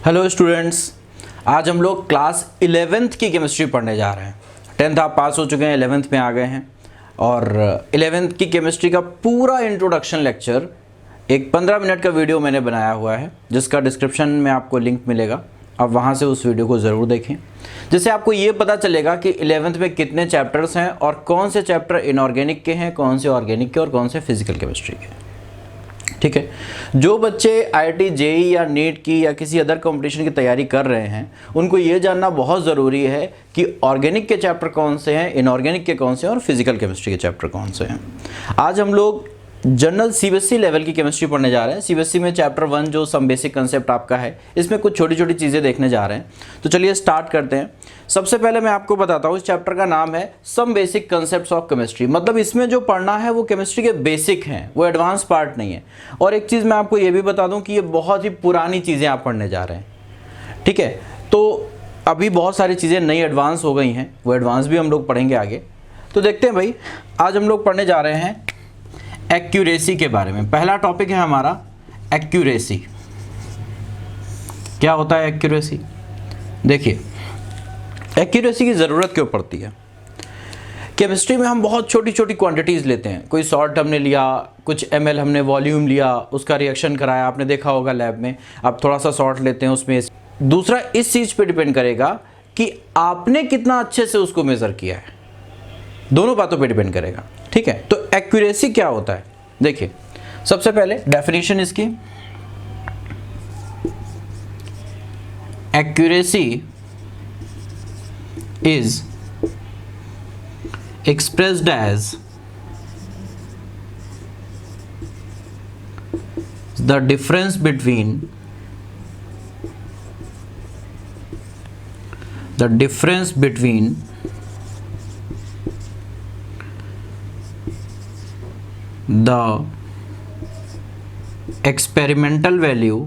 Hello students, आज हम लोग क्लास 11th की केमिस्ट्री पढ़ने जा रहे हैं। 10th आप पास हो चुके हैं, 11th में आ गए हैं और 11th की केमिस्ट्री का पूरा इंट्रोडक्शन लेक्चर एक 15 मिनट का वीडियो मैंने बनाया हुआ है, जिसका डिस्क्रिप्शन में आपको लिंक मिलेगा। आप वहाँ से उस वीडियो को ज़रूर देखें, जिससे आपको ये पता चलेगा कि 11th में कितने चैप्टर्स हैं और कौन से चैप्टर इनऑर्गेनिक के हैं, कौन से ऑर्गेनिक के और कौन से फिजिकल केमिस्ट्री के। ठीक है, जो बच्चे IIT जेई या नीट की या किसी अदर कंपटीशन की तैयारी कर रहे हैं, उनको ये जानना बहुत ज़रूरी है कि ऑर्गेनिक के चैप्टर कौन से हैं, इनऑर्गेनिक के कौन से हैं और फिजिकल केमिस्ट्री के चैप्टर कौन से हैं। आज हम लोग जनरल CBSE लेवल की केमिस्ट्री पढ़ने जा रहे हैं। CBSE में चैप्टर 1 जो सम बेसिक कंसेप्ट आपका है, इसमें कुछ छोटी छोटी चीज़ें देखने जा रहे हैं। तो चलिए स्टार्ट करते हैं। सबसे पहले मैं आपको बताता हूँ, इस चैप्टर का नाम है some basic concepts of chemistry. मतलब इसमें जो पढ़ना है वो केमिस्ट्री के बेसिक हैं, वो एडवांस पार्ट नहीं है। और एक चीज़ मैं आपको ये भी बता दूँ कि ये बहुत ही पुरानी चीज़ें आप पढ़ने जा रहे हैं। ठीक है, तो अभी बहुत सारी चीज़ें नई एडवांस हो गई हैं, वो एडवांस भी हम लोग पढ़ेंगे आगे। तो देखते हैं भाई, आज हम लोग पढ़ने जा रहे हैं एक्यूरेसी के बारे में। पहला टॉपिक है हमारा एक्यूरेसी। क्या होता है एक्यूरेसी? देखिए, एक्यूरेसी की ज़रूरत क्यों पड़ती है? केमिस्ट्री में हम बहुत छोटी छोटी क्वांटिटीज़ लेते हैं। कोई सॉल्ट हमने लिया, कुछ ml हमने वॉल्यूम लिया, उसका रिएक्शन कराया, आपने देखा होगा लैब में। आप थोड़ा सा सॉल्ट लेते हैं उसमें। दूसरा इस चीज़ पे डिपेंड करेगा कि आपने कितना अच्छे से उसको मेज़र किया है। दोनों बातों पे डिपेंड करेगा। ठीक है, तो एक्यूरेसी क्या होता है? देखिए, सबसे पहले डेफिनेशन इसकी, accuracy is expressed as the difference between the experimental value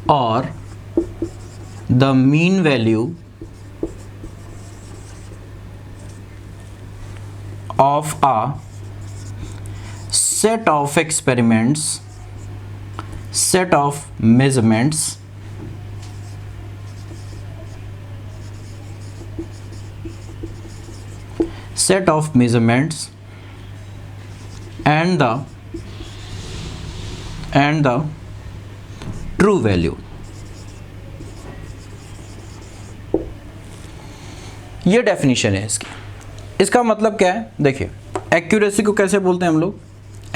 or the mean value of a set of experiments, set of measurements and the true value। ये डेफिनेशन है इसकी। इसका मतलब क्या है? देखिए, एक्यूरेसी को कैसे बोलते हैं हम लोग?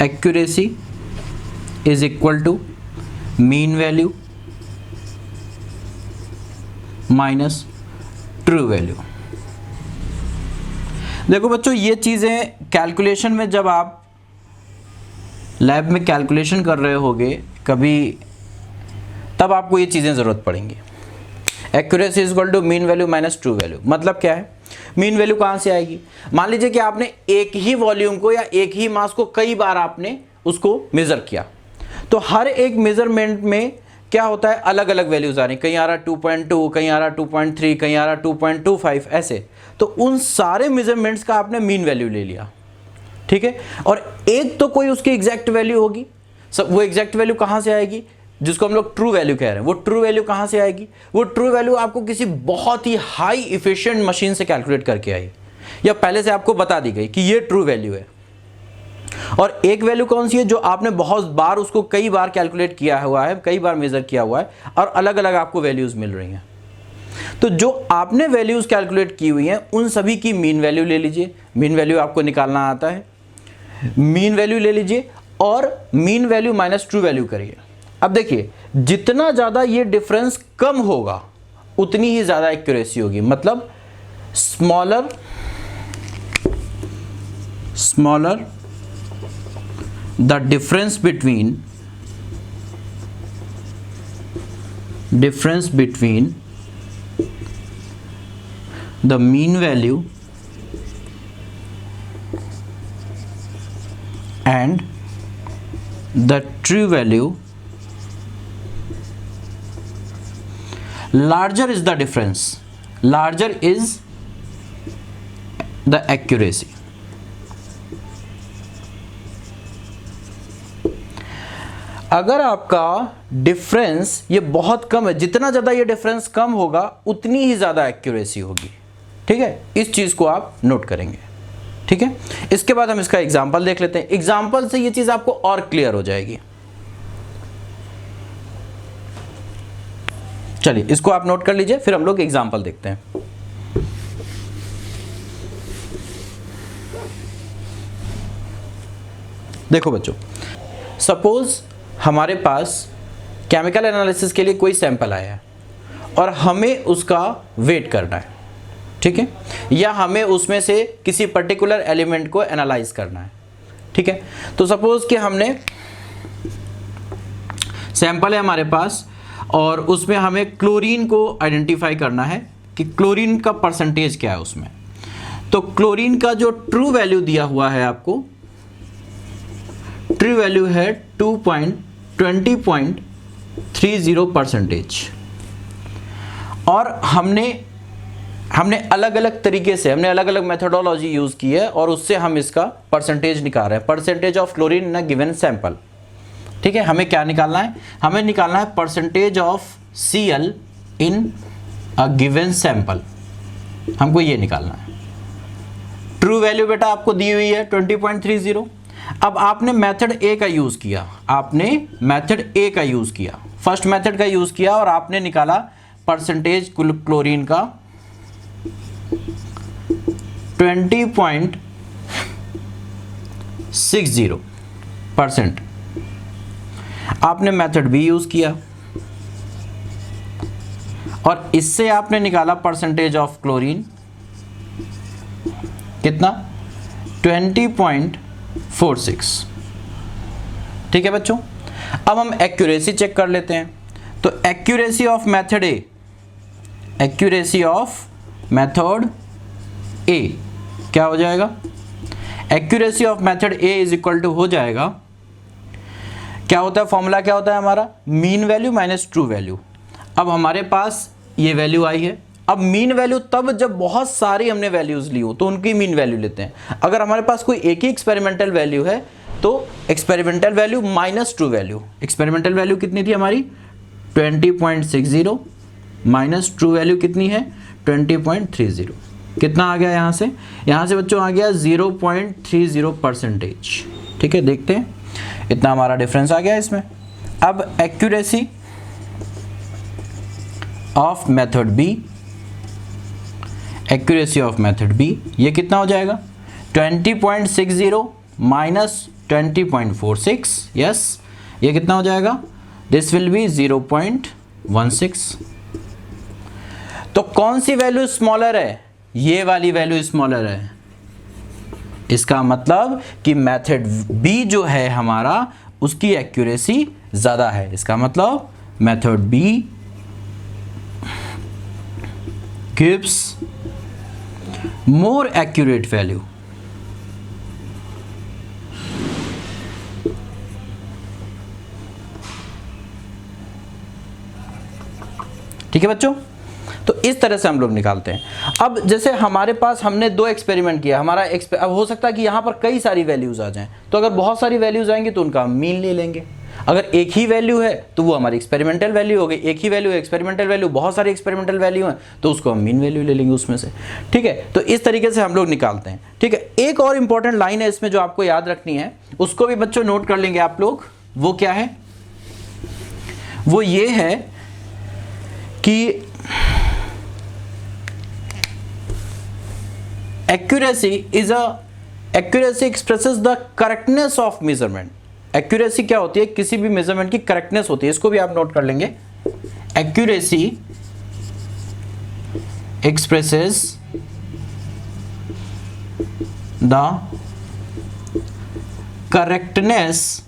Accuracy is equal to mean value minus true value. देखो बच्चों, ये चीज़ें कैलकुलेशन में, जब आप लैब में कैलकुलेशन कर रहे होगे कभी, तब आपको ये चीज़ें ज़रूरत पड़ेंगी। Accuracy is equal to mean value minus true value. मतलब क्या है? मीन वैल्यू कहाँ से आएगी? मान लीजिए कि आपने एक ही वॉल्यूम को या एक ही मास को कई बार आपने उसको मेजर किया, तो हर एक मेजरमेंट में क्या होता है, अलग अलग वैल्यूज आ रही, कहीं आ रहा 2.2, कहीं आ रहा 2.3, कहीं आ रहा 2.25, ऐसे। तो उन सारे मेजरमेंट्स का आपने मीन वैल्यू ले लिया। ठीक है, और एक तो कोई उसकी एग्जैक्ट वैल्यू होगी। सब वो एग्जैक्ट वैल्यू कहाँ से आएगी? जिसको हम लोग ट्रू वैल्यू कह रहे हैं, वो ट्रू वैल्यू कहाँ से आएगी? वो ट्रू वैल्यू आपको किसी बहुत ही हाई इफिशिएंट मशीन से कैलकुलेट करके आई, या पहले से आपको बता दी गई कि ये ट्रू वैल्यू है। और एक वैल्यू कौन सी है? जो आपने बहुत बार उसको कई बार कैलकुलेट किया हुआ है, कई बार मेजर किया हुआ है, और अलग अलग आपको वैल्यूज मिल रही हैं। तो जो आपने वैल्यूज कैलकुलेट की हुई हैं, उन सभी की मीन वैल्यू ले लीजिए। मीन वैल्यू आपको निकालना आता है, मीन वैल्यू ले लीजिए और mean value minus true value करिए। अब देखिए, जितना ज़्यादा ये डिफरेंस कम होगा, उतनी ही ज़्यादा एक्यूरेसी होगी। मतलब smaller the difference between the mean value and the true value, larger is the difference, larger is the accuracy। अगर आपका डिफरेंस ये बहुत कम है, जितना ज़्यादा ये डिफरेंस कम होगा उतनी ही ज़्यादा एक्यूरेसी होगी। ठीक है, इस चीज़ को आप नोट करेंगे। ठीक है, इसके बाद हम इसका एग्जाम्पल देख लेते हैं। एग्जाम्पल से ये चीज़ आपको और क्लियर हो जाएगी। चलिए इसको आप नोट कर लीजिए, फिर हम लोग एग्जाम्पल देखते हैं। देखो बच्चों, सपोज हमारे पास केमिकल एनालिसिस के लिए कोई सैंपल आया है और हमें उसका वेट करना है। ठीक है, या हमें उसमें से किसी पर्टिकुलर एलिमेंट को एनालाइज करना है। ठीक है, तो सपोज कि हमने सैंपल है हमारे पास और उसमें हमें क्लोरीन को आइडेंटिफाई करना है कि क्लोरीन का परसेंटेज क्या है उसमें। तो क्लोरीन का जो ट्रू वैल्यू दिया हुआ है आपको, ट्रू वैल्यू है 20.30 और हमने अलग अलग तरीके से, हमने अलग अलग मेथोडोलॉजी यूज़ की है और उससे हम इसका परसेंटेज निकाल रहे हैं, percentage of chlorine in a given sample. ठीक है, हमें क्या निकालना है? हमें निकालना है percentage of Cl in a given sample, हमको ये निकालना है। ट्रू वैल्यू बेटा आपको दी हुई है 20.30। अब आपने मेथड ए का यूज़ किया, फर्स्ट मेथड का यूज़ किया और आपने निकाला परसेंटेज क्लोरीन का 20.60%। आपने मेथड बी यूज़ किया और इससे आपने निकाला परसेंटेज ऑफ क्लोरीन कितना? 20.46। ठीक है बच्चों, अब हम एक्यूरेसी चेक कर लेते हैं। तो एक्यूरेसी ऑफ मेथड ए, क्या हो जाएगा? Accuracy of method A is equal to हो जाएगा, क्या होता है फॉर्मूला, क्या होता है हमारा? Mean value minus true value. अब हमारे पास ये वैल्यू आई है। अब मीन वैल्यू तब जब बहुत सारी हमने वैल्यूज ली हो तो उनकी मीन वैल्यू लेते हैं। अगर हमारे पास कोई एक ही एक्सपेरिमेंटल वैल्यू है तो experimental value minus true value. Experimental value कितनी थी हमारी? 20.60 माइनस ट्रू वैल्यू कितनी है? 20.30। कितना आ गया यहाँ से? यहाँ से बच्चों आ गया 0.30%। ठीक है, देखते हैं, इतना हमारा डिफरेंस आ गया इसमें। अब एक्यूरेसी ऑफ मेथड बी, ये कितना हो जाएगा? 20.60 माइनस 20.46। यस, ये कितना हो जाएगा? This will be 0.16। तो कौन सी वैल्यू स्मॉलर है? ये वाली वैल्यू स्मॉलर है। इसका मतलब कि मेथड बी जो है हमारा, उसकी एक्यूरेसी ज़्यादा है। इसका मतलब method B gives more accurate value. ठीक है बच्चों, तो इस तरह से हम लोग निकालते हैं। अब जैसे हमारे पास हमने दो एक्सपेरिमेंट किया, हमारा अब हो सकता है कि यहाँ पर कई सारी वैल्यूज़ आ जाएं, तो अगर बहुत सारी वैल्यूज़ आएंगी तो उनका हम मीन ले लेंगे। अगर एक ही वैल्यू है तो वो हमारी एक्सपेरिमेंटल वैल्यू हो गई। एक ही वैल्यू है, एक्सपेरिमेंटल वैल्यू, बहुत सारी एक्सपेरिमेंटल वैल्यू हैं तो उसको हम मीन वैल्यू ले लेंगे उसमें से। ठीक है, तो इस तरीके से हम लोग निकालते हैं। ठीक है, एक और इंपॉर्टेंट लाइन है इसमें जो आपको याद रखनी है, उसको भी बच्चों नोट कर लेंगे आप लोग। वो क्या है? वो ये है कि accuracy expresses the correctness of measurement। Accuracy क्या होती है? किसी भी मेजरमेंट की करेक्टनेस होती है। इसको भी आप नोट कर लेंगे। Accuracy expresses the correctness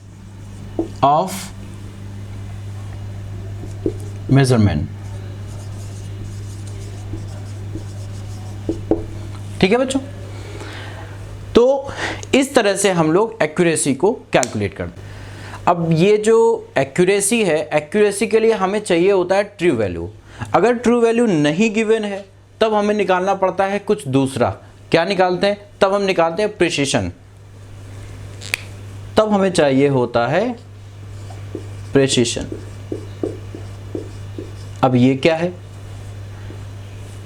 of measurement. ठीक है बच्चों, तो इस तरह से हम लोग एक्यूरेसी को कैलकुलेट करते हैं। अब ये जो एक्यूरेसी है, एक्यूरेसी के लिए हमें चाहिए होता है ट्रू वैल्यू। अगर ट्रू वैल्यू नहीं गिवन है तब हमें निकालना पड़ता है कुछ दूसरा। क्या निकालते हैं? तब हम निकालते हैं प्रिसिशन। तब हमें चाहिए होता है प्रिसिशन। अब ये क्या है,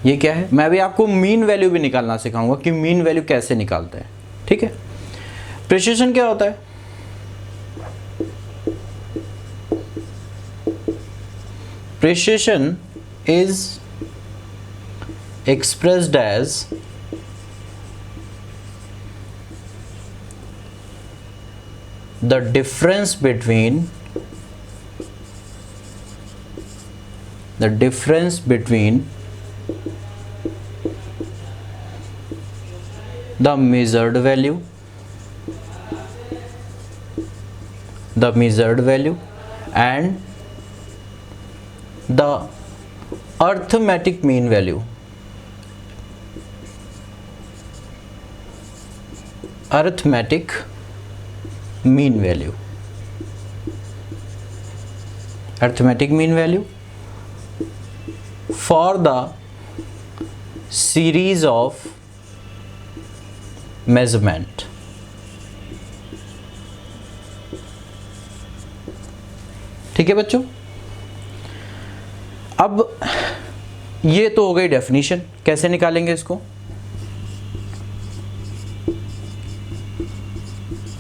ये क्या है? मैं अभी आपको मीन वैल्यू भी निकालना सिखाऊंगा कि मीन वैल्यू कैसे निकालते हैं, ठीक है। प्रिसिशन क्या होता है? Precision is expressed as the difference between the measured value and the arithmetic mean value. Arithmetic mean value. Arithmetic mean value for the series of measurement. ठीक है बच्चों। अब ये तो हो गई डेफिनेशन, कैसे निकालेंगे इसको?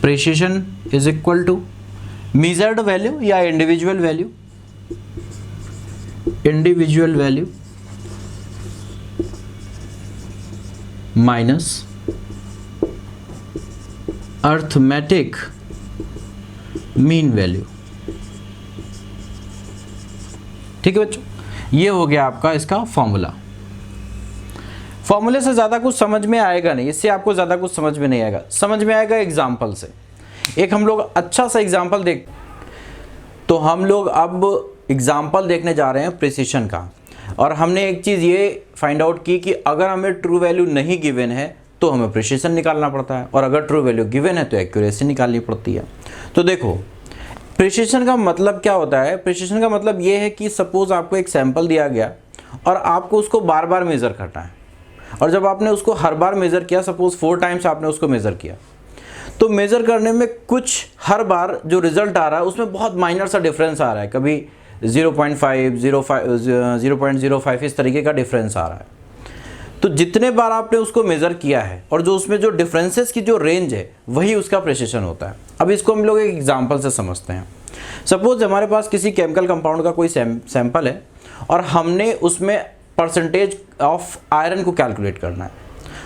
Precision is equal to measured value या individual value, minus arithmetic mean value. ठीक है बच्चों, ये हो गया आपका इसका फॉर्मूला। फॉर्मूले से ज़्यादा कुछ समझ में आएगा नहीं, इससे आपको ज़्यादा कुछ समझ में नहीं आएगा, समझ में आएगा एग्जाम्पल से। एक हम लोग अच्छा सा एग्जाम्पल देख, तो हम लोग अब एग्जाम्पल देखने जा रहे हैं प्रिसिशन का। और हमने एक चीज़ ये फाइंड आउट की कि अगर हमें ट्रू वैल्यू नहीं गिवन है तो हमें प्रिसिशन निकालना पड़ता है, और अगर ट्रू वैल्यू गिवन है तो एक्यूरेसी निकालनी पड़ती है। तो देखो प्रिसिशन का मतलब क्या होता है? प्रिसिशन का मतलब ये है कि सपोज आपको एक सैंपल दिया गया और आपको उसको बार बार मेज़र करना है, और जब आपने उसको हर बार मेज़र किया, सपोज 4 टाइम्स आपने उसको मेज़र किया, तो मेज़र करने में कुछ हर बार जो रिज़ल्ट आ रहा है उसमें बहुत माइनर सा डिफरेंस आ रहा है, कभी 0.5, 0.05 इस तरीके का डिफरेंस आ रहा है। तो जितने बार आपने उसको मेज़र किया है और जो उसमें जो डिफरेंसेस की जो रेंज है वही उसका प्रिसिशन होता है। अब इसको हम लोग एक एग्जांपल से समझते हैं। सपोज हमारे पास किसी केमिकल कंपाउंड का कोई सैंपल है और हमने उसमें परसेंटेज ऑफ आयरन को कैलकुलेट करना है।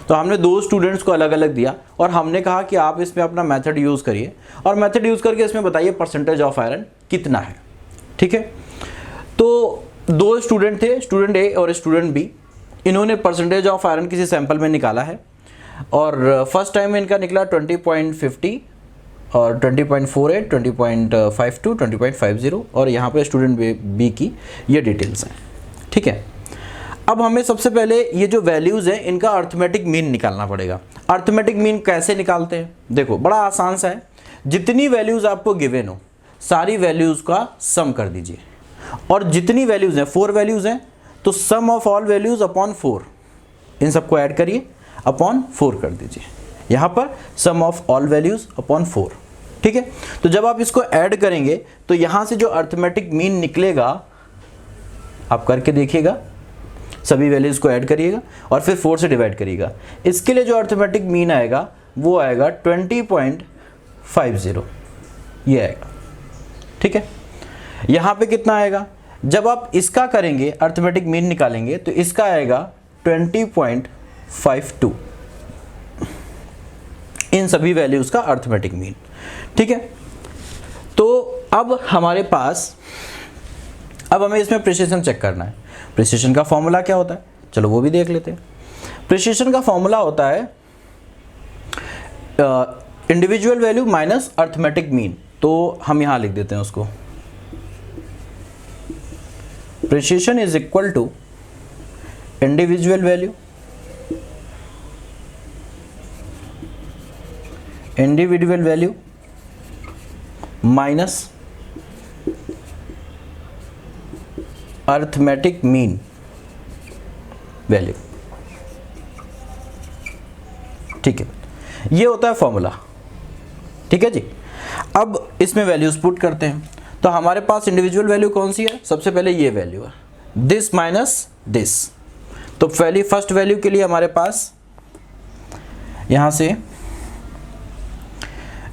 तो हमने 2 स्टूडेंट्स को अलग अलग दिया और हमने कहा कि आप इसमें अपना मेथड यूज़ करिए और मेथड यूज़ करके इसमें बताइए परसेंटेज ऑफ आयरन कितना है। ठीक है, तो 2 स्टूडेंट थे, स्टूडेंट ए और स्टूडेंट बी। इन्होंने परसेंटेज ऑफ आयरन किसी सैंपल में निकाला है और फर्स्ट टाइम इनका निकला 20.50 और 20.48, 20.52, 20.50 और यहाँ पे स्टूडेंट बी की ये डिटेल्स हैं। ठीक है, अब हमें सबसे पहले ये जो वैल्यूज़ हैं इनका अर्थमेटिक मीन निकालना पड़ेगा। अर्थमेटिक मीन कैसे निकालते हैं? देखो बड़ा आसान सा है, जितनी वैल्यूज़ आपको गिवन हो सारी वैल्यूज़ का सम कर दीजिए, और जितनी वैल्यूज़ हैं 4 वैल्यूज़ हैं तो सम ऑफ ऑल वैल्यूज़ अपॉन 4, इन सबको ऐड करिए अपॉन 4 कर दीजिए। यहाँ पर सम ऑफ ऑल वैल्यूज़ अपॉन 4। ठीक है, तो जब आप इसको ऐड करेंगे तो यहाँ से जो अर्थमेटिक मीन निकलेगा आप करके देखिएगा, सभी वैल्यूज़ को ऐड करिएगा और फिर 4 से डिवाइड करिएगा। इसके लिए जो अर्थमेटिक मीन आएगा वो आएगा 20.50, ये आएगा। ठीक है, यहाँ पे कितना आएगा? जब आप इसका करेंगे अर्थमेटिक मीन निकालेंगे तो इसका आएगा 20.52, इन सभी वैल्यूज़ का अर्थमेटिक मीन। ठीक है, तो अब हमारे पास, अब हमें इसमें प्रिसिशन चेक करना है। प्रिसिशन का फॉर्मूला क्या होता है? चलो वो भी देख लेते हैं। प्रिसिशन का फॉर्मूला होता है individual value minus arithmetic mean. तो हम यहाँ लिख देते हैं उसको, precision is equal to individual value minus arithmetic mean value. ठीक है, ये होता है फॉर्मूला। ठीक है जी, अब इसमें वैल्यूज पुट करते हैं। तो हमारे पास इंडिविजुअल वैल्यू कौन सी है? सबसे पहले ये वैल्यू है, दिस माइनस दिस। तो पहली फर्स्ट वैल्यू के लिए हमारे पास यहाँ से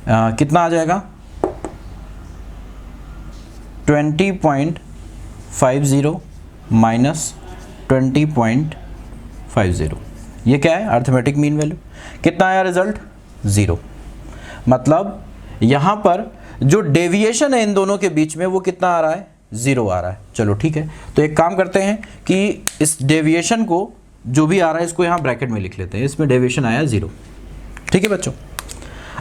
कितना आ जाएगा? 20.50 माइनस 20.50, ये क्या है? Arithmetic mean value. कितना आया रिजल्ट? 0। मतलब यहाँ पर जो डेविएशन है इन दोनों के बीच में वो कितना आ रहा है? 0 आ रहा है। चलो ठीक है, तो एक काम करते हैं कि इस डेविएशन को जो भी आ रहा है इसको यहाँ ब्रैकेट में लिख लेते हैं। इसमें डेविएशन आया 0। ठीक है बच्चों,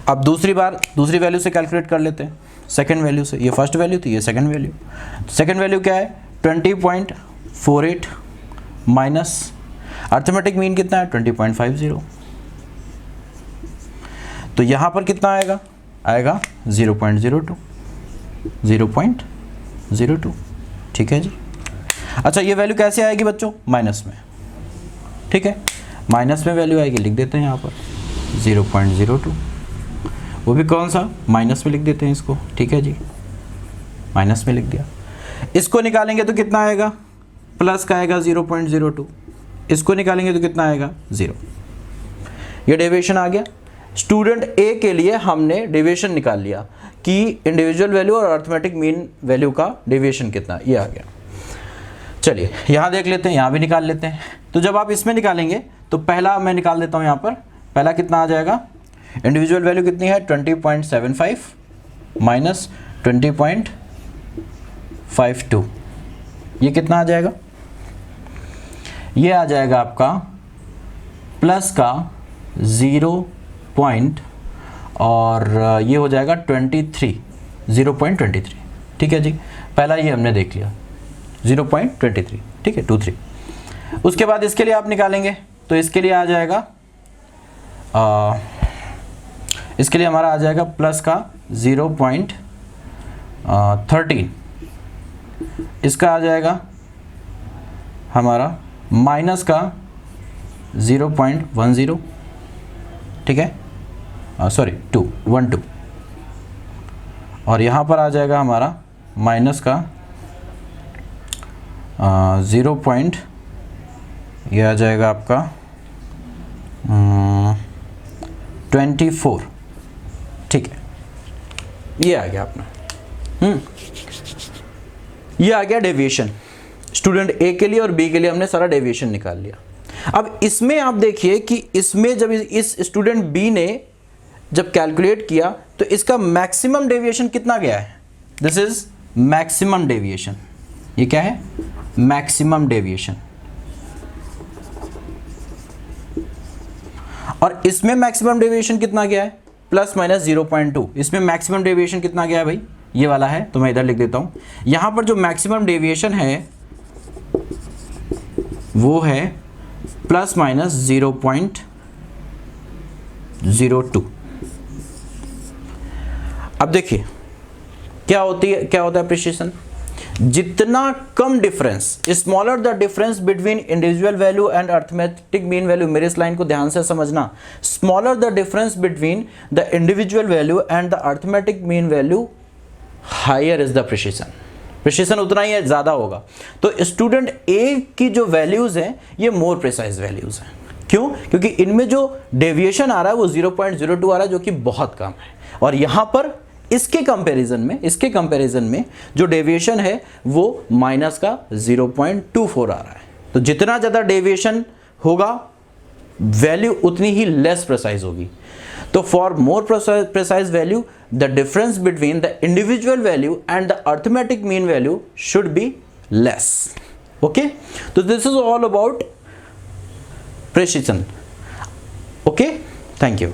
अब दूसरी दूसरी वैल्यू से कैलकुलेट कर लेते हैं, सेकंड वैल्यू से। ये फर्स्ट वैल्यू थी, ये सेकंड वैल्यू। सेकंड वैल्यू क्या है? 20.48 माइनस अर्थमेटिक मीन कितना है? 20.50। तो यहाँ पर कितना आएगा? आएगा 0.02। 0.02। ठीक है जी। अच्छा, ये वैल्यू कैसे आएगी बच्चों? माइनस में। ठीक है, माइनस में वैल्यू आएगी, लिख देते हैं यहाँ पर 0.02। वो भी कौन सा? माइनस में लिख देते हैं इसको। ठीक है जी, माइनस में लिख दिया। इसको निकालेंगे तो कितना आएगा? प्लस का आएगा 0.02। इसको निकालेंगे तो कितना आएगा? 0। ये डेविएशन आ गया। स्टूडेंट ए के लिए हमने डेविएशन निकाल लिया कि इंडिविजुअल वैल्यू और अर्थमेटिक मीन वैल्यू का डेविएशन कितना, ये आ गया। चलिए यहाँ देख लेते हैं, यहाँ भी निकाल लेते हैं। तो जब आप इसमें निकालेंगे तो पहला मैं निकाल देता हूँ यहाँ पर। पहला कितना आ जाएगा? इंडिविजुअल वैल्यू कितनी है? 20.75 माइनस 20.52, ये कितना आ जाएगा? ये आ जाएगा आपका प्लस का 0 पॉइंट और ये हो जाएगा 0.23। ठीक है जी, पहला ये हमने देख लिया 0.23। ठीक है, 23। उसके बाद इसके लिए आप निकालेंगे तो इसके लिए आ जाएगा इसके लिए हमारा आ जाएगा प्लस का 0.13। इसका आ जाएगा हमारा माइनस का 0.10। ठीक है, सॉरी 12। और यहाँ पर आ जाएगा हमारा माइनस का 0. ये आ जाएगा आपका 24। ठीक है, ये आ गया अपना। ये आ गया डेविएशन स्टूडेंट ए के लिए, और बी के लिए हमने सारा डेविएशन निकाल लिया। अब इसमें आप देखिए कि इसमें जब इस स्टूडेंट बी ने जब कैलकुलेट किया तो इसका मैक्सिमम डेविएशन कितना गया है? This is maximum deviation. ये क्या है? Maximum deviation. और इसमें मैक्सिमम डेविएशन कितना गया है? Plus minus 0.2। इसमें मैक्सिमम डेविएशन कितना गया है भाई? ये वाला है, तो मैं इधर लिख देता हूं। यहां पर जो मैक्सिमम डेविएशन है वो है प्लस माइनस 0.02। अब देखिए क्या होता है अप्रिशिएशन। जितना कम difference, smaller the difference between individual value and arithmetic mean value, मेरे इस लाइन को ध्यान से समझना, smaller the difference between the individual value and the arithmetic mean value, higher is the precision. Precision उतना ही ज़्यादा होगा। तो स्टूडेंट ए की जो वैल्यूज़ हैं ये मोर प्रिसाइज वैल्यूज़ हैं। क्यों? क्योंकि इनमें जो डेविएशन आ रहा है वो 0.02 आ रहा है, जो कि बहुत कम है। और यहाँ पर इसके कंपैरिजन में जो डेविएशन है वो माइनस का 0.24 आ रहा है। तो जितना ज़्यादा डेविएशन होगा वैल्यू उतनी ही लेस प्रिसाइज होगी। तो for more precise value the difference between the individual value and the arithmetic mean value should be less. Okay, तो this is all about precision. Okay, thank you.